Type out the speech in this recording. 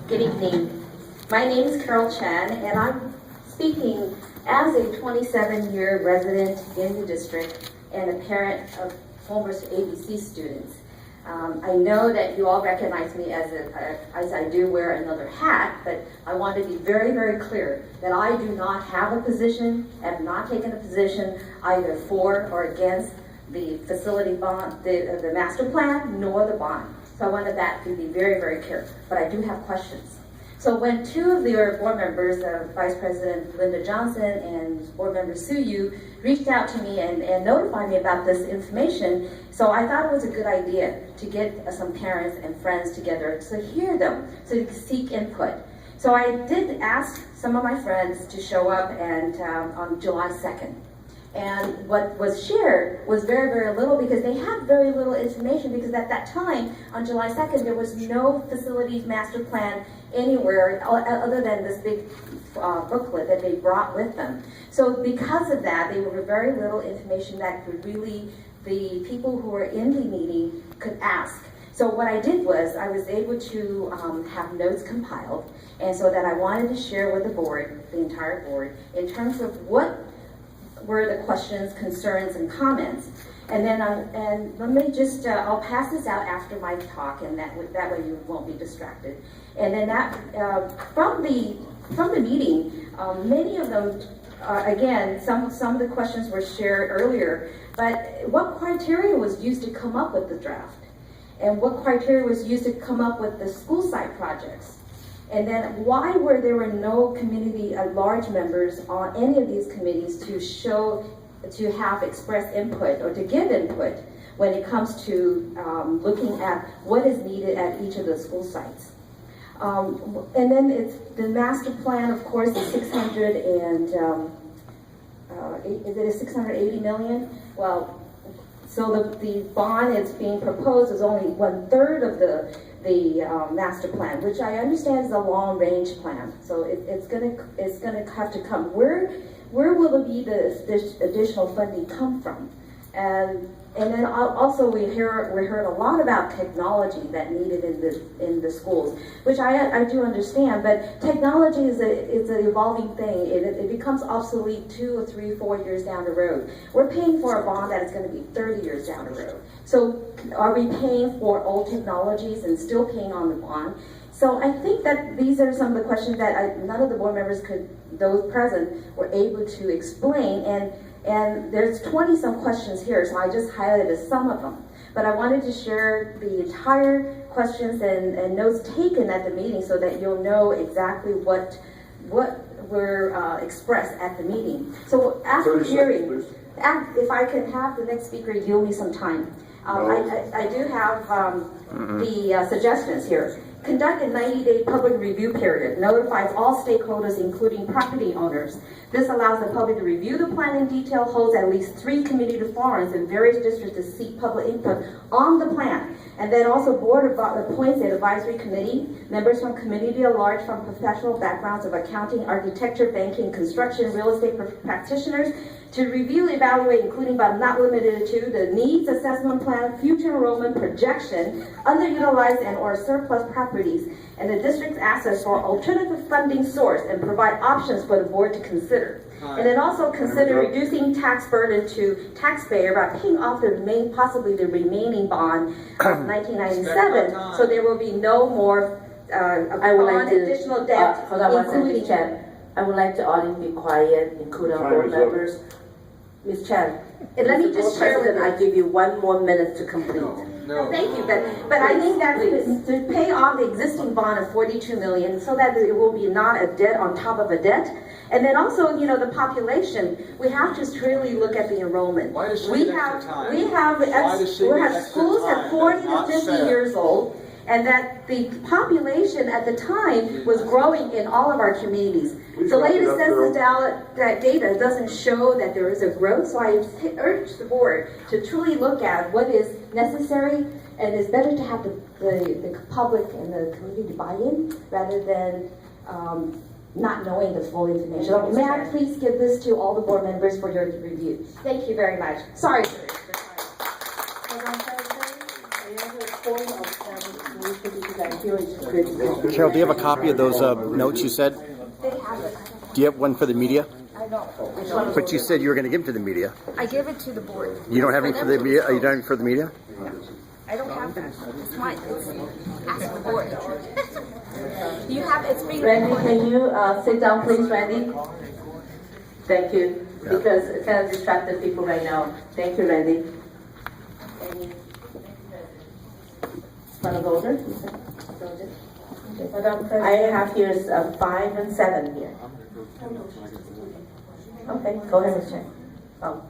Good evening. My name is Carol Chan, and I'm speaking as a 27-year resident in the district and a parent of former ABC students. I know that you all recognize me as I do wear another hat, but I want to be very, very clear that I do not have a position, have not taken a position either for or against the facility bond, the master plan, nor the bond. So I wanted that to be very, very clear, but I do have questions. So when two of your board members, Vice President Linda Johnson and Board Member Sue Yu, reached out to me and notified me about this information, so I thought it was a good idea to get some parents and friends together to hear them, to seek input. So I did ask some of my friends to show up and on July 2nd. And what was shared was very, very little because they had very little information, because at that time, on July 2nd, there was no facilities master plan anywhere other than this big booklet that they brought with them. So because of that, there were very little information that could really, the people who were in the meeting could ask. So what I did was I was able to have notes compiled, and so that I wanted to share with the board, the entire board, in terms of what were the questions, concerns, and comments. And then, and let me just, I'll pass this out after my talk, and that way you won't be distracted. And then that, from the meeting, many of them, again, some of the questions were shared earlier, but what criteria was used to come up with the draft? And what criteria was used to come up with the school site projects? And then why were there no community at large members on any of these committees to have expressed input or to give input when it comes to looking at what is needed at each of the school sites? And then it's the master plan, of course, is 600 and is it a 680 million? Well, so the bond that's being proposed is only 1/3 of the master plan, which I understand is a long-range plan. So it's gonna have to come. Where will this additional funding come from? And then also we heard a lot about technology that needed in the schools, which I do understand. But technology is an evolving thing. It becomes obsolete 2 or 3, 4 years down the road. We're paying for a bond that is going to be 30 years down the road. So are we paying for old technologies and still paying on the bond? So I think that these are some of the questions that none of the board members those present, were able to explain. And there's 20-some questions here, so I just highlighted some of them. But I wanted to share the entire questions and notes taken at the meeting so that you'll know exactly what were expressed at the meeting. So after hearing, if I can have the next speaker yield me some time. I do have the suggestions here. Conduct a 90-day public review period. Notifies all stakeholders, including property owners. This allows the public to review the plan in detail, holds at least 3 community forums in various districts to seek public input on the plan. And then also board appoints an advisory committee, members from community at large from professional backgrounds of accounting, architecture, banking, construction, real estate practitioners, to review, evaluate, including but not limited to the needs assessment plan, future enrollment projection, underutilized and or surplus properties, and the district's access for alternative funding source, and provide options for the board to consider. And then also consider reducing tax burden to taxpayer by paying off possibly the remaining bond of 1997, so there will be no more additional debt, hold on one second, including Chan. I would like the audience to be quiet, including our board members. Ms. Chan, and let me just share with I give you 1 more minute to complete. No. Thank you, but I think that to pay off the existing bond of $42 million so that it will be not a debt on top of a debt. And then also, you know, the population, we have to really look at the enrollment. We have schools at 40 to 50 years old, and that the population at the time was growing in all of our communities. The latest census data doesn't show that there is a growth, so I urge the board to truly look at what is necessary, and it's better to have the public and the community buy-in rather than not knowing the full information. So may I please give this to all the board members for your review? Thank you very much. Sorry for this. form of family information because I feel it's critical. Carol, do you have a copy of those notes you said? They have it. Do you have one for the media? I don't. But you said you were going to give them to the media. I give it to the board. You don't have any for the media? You don't have any for the media? I don't have that. It's mine. Ask the board. You have, it's being Randy, recorded. can you sit down, please, Randy? Thank you, because it kind of distracted people right now. Thank you, Randy. Want to go over? I have here 5 and 7 here. Okay, go ahead, Mr. Chair. Oh.